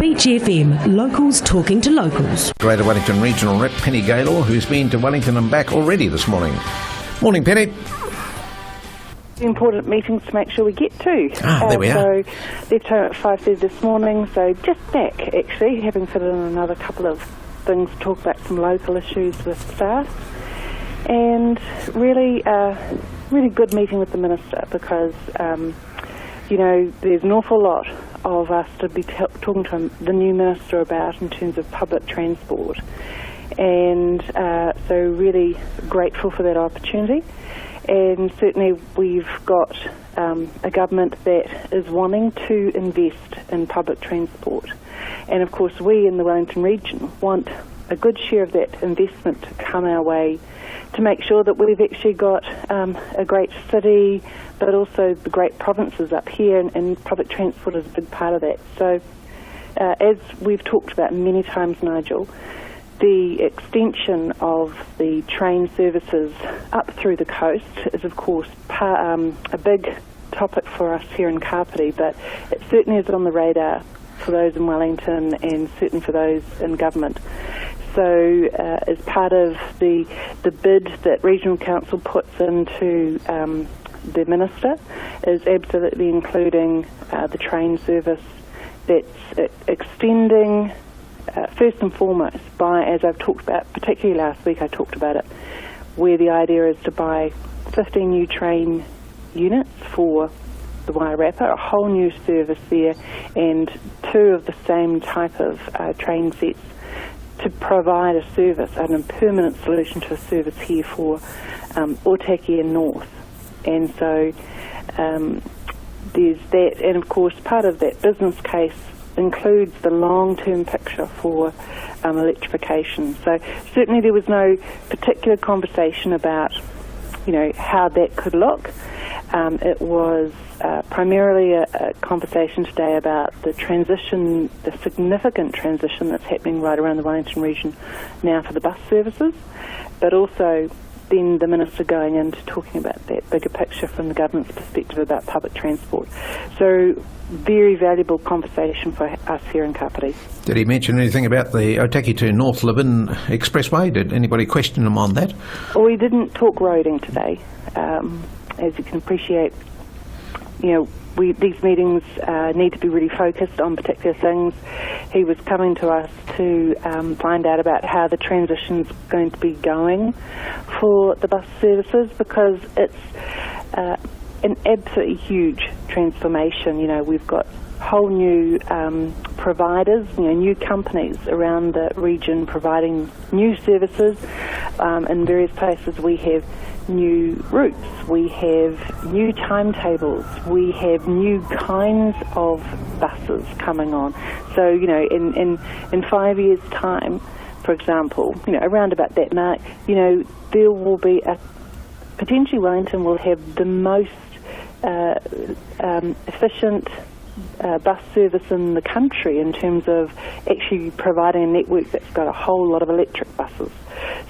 Beach FM, locals talking to locals. Greater Wellington Regional Rep Penny Gaylor, who's been to Wellington and back already this morning. Morning, Penny. Important meetings to make sure we get to. There we are. So left home at 5:30 this morning, so just back actually, having fit in another couple of things to talk about some local issues with staff. And really good meeting with the Minister because, there's an awful lot of us to be talking to the new Minister about in terms of public transport. And so really grateful for that opportunity. And certainly we've got a government that is wanting to invest in public transport. And of course we in the Wellington region want a good share of that investment to come our way to make sure that we've actually got a great city, but also the great provinces up here, and public transport is a big part of that. So as we've talked about many times, Nigel, the extension of the train services up through the coast is of course a big topic for us here in Kapiti, but it certainly is on the radar for those in Wellington and certainly for those in government. So as part of the bid that Regional Council puts into the Minister is absolutely including the train service that's extending first and foremost by, as I've talked about, particularly last week I talked about it, where the idea is to buy 15 new train units for the Wairarapa, a whole new service there, and 2 of the same type of train sets to provide a service, a permanent solution to a service here for Otaki and North. And so there's that, and of course part of that business case includes the long-term picture for electrification. So certainly there was no particular conversation about, how that could look. It was primarily a conversation today about the transition, the significant transition that's happening right around the Wellington region now for the bus services, but also then the Minister going into talking about that bigger picture from the government's perspective about public transport. So very valuable conversation for us here in Kapiti. Did he mention anything about the Otaki to North Libin Expressway? Did anybody question him on that? Well, we didn't talk roading today. As you can appreciate, these meetings need to be really focused on particular things. He was coming to us to find out about how the transition's going to be going for the bus services, because it's an absolutely huge transformation. We've got whole new providers, new companies around the region providing new services. In various places we have new routes, we have new timetables, we have new kinds of buses coming on. So, in 5 years' time, for example, around about that mark, there will be potentially Wellington will have the most efficient bus service in the country in terms of actually providing a network that's got a whole lot of electric buses.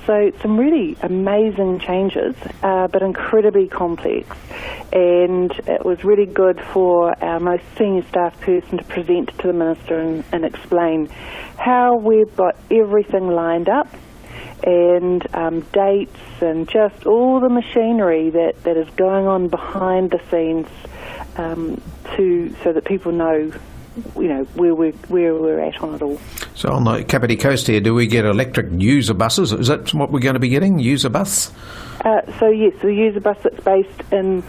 So some really amazing changes, but incredibly complex. And it was really good for our most senior staff person to present to the Minister and explain how we've got everything lined up, and dates and just all the machinery that is going on behind the scenes, so that people know, where we're at on it all. So on the Kapiti coast here, do we get electric user buses? Is that what we're going to be getting, user bus? So yes, the user bus that's based in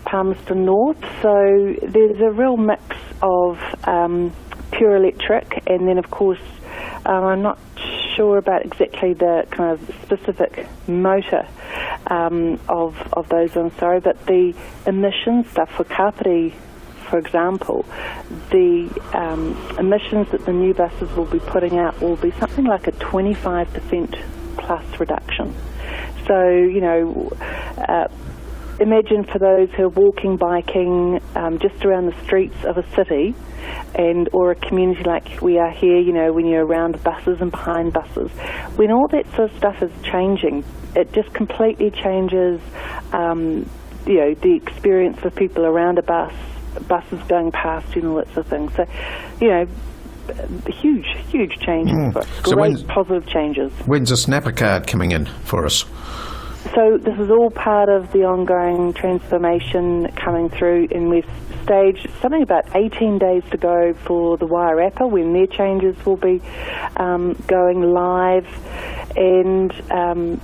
Palmerston North. So there's a real mix of pure electric, and then of course I'm not sure about exactly the kind of specific motor of those, I'm sorry, but the emission stuff for Kapiti, for example, the emissions that the new buses will be putting out will be something like a 25% plus reduction. So, imagine for those who are walking, biking just around the streets of a city, or a community like we are here, when you're around buses and behind buses, when all that sort of stuff is changing, it just completely changes, the experience for people around a bus, buses going past, all that sort of thing. So, huge changes. So Great positive changes. When's the snapper card coming in for us? So this is all part of the ongoing transformation coming through, and we've staged something about 18 days to go for the Wairarapa when their changes will be going live. And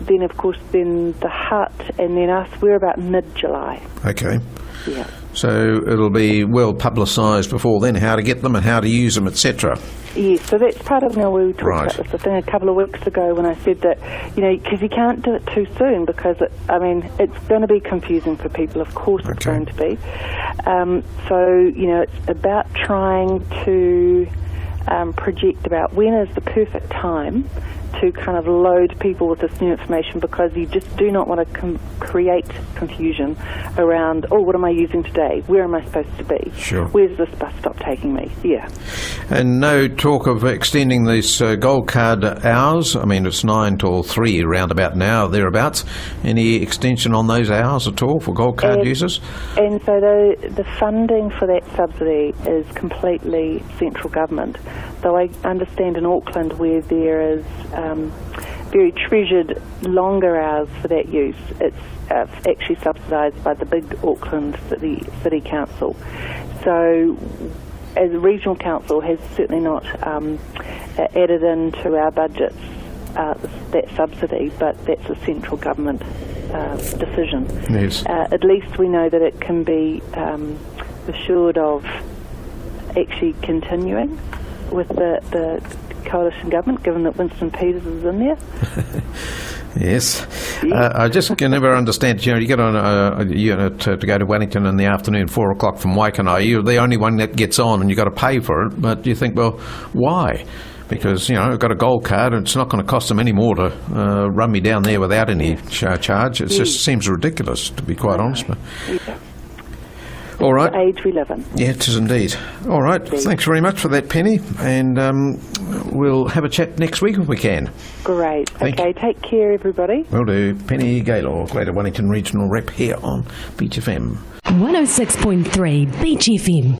then, of course, then the hut, and then us, we're about mid-July. Okay. Yeah. So it'll be well publicised before then, how to get them and how to use them, etc. Yes, so that's part of, we talked about this, I think, a couple of weeks ago when I said that, because you can't do it too soon because, it's going to be confusing for people, of course it's going to be. So, it's about trying to project about when is the perfect time to kind of load people with this new information, because you just do not want to create confusion around, what am I using today? Where am I supposed to be? Sure. Where's this bus stop taking me? Yeah. And no talk of extending these gold card hours? I mean, it's 9 till 3 around about now, thereabouts. Any extension on those hours at all for gold card users? And so the funding for that subsidy is completely central government. Though I understand in Auckland where there is very treasured longer hours for that use, it's actually subsidised by the big Auckland City Council. So as a regional council has certainly not added into our budgets that subsidy, but that's a central government decision. Yes. At least we know that it can be assured of actually continuing with the coalition government, given that Winston Peters is in there. Yes. I just can never understand, you get on a unit to go to Wellington in the afternoon, 4 o'clock from Waikanae. You're the only one that gets on and you've got to pay for it, but you think, well, why? Because, I've got a gold card and it's not going to cost them any more to run me down there without any charge. It just seems ridiculous, to be quite honest. Yeah. All right. The age we live in. Yeah, it is indeed. All right. Indeed. Thanks very much for that, Penny. And we'll have a chat next week if we can. Great. Okay, take care, everybody. Will do. Penny Gaylor, Greater Wellington Regional Rep here on Beach FM. 106.3 Beach FM.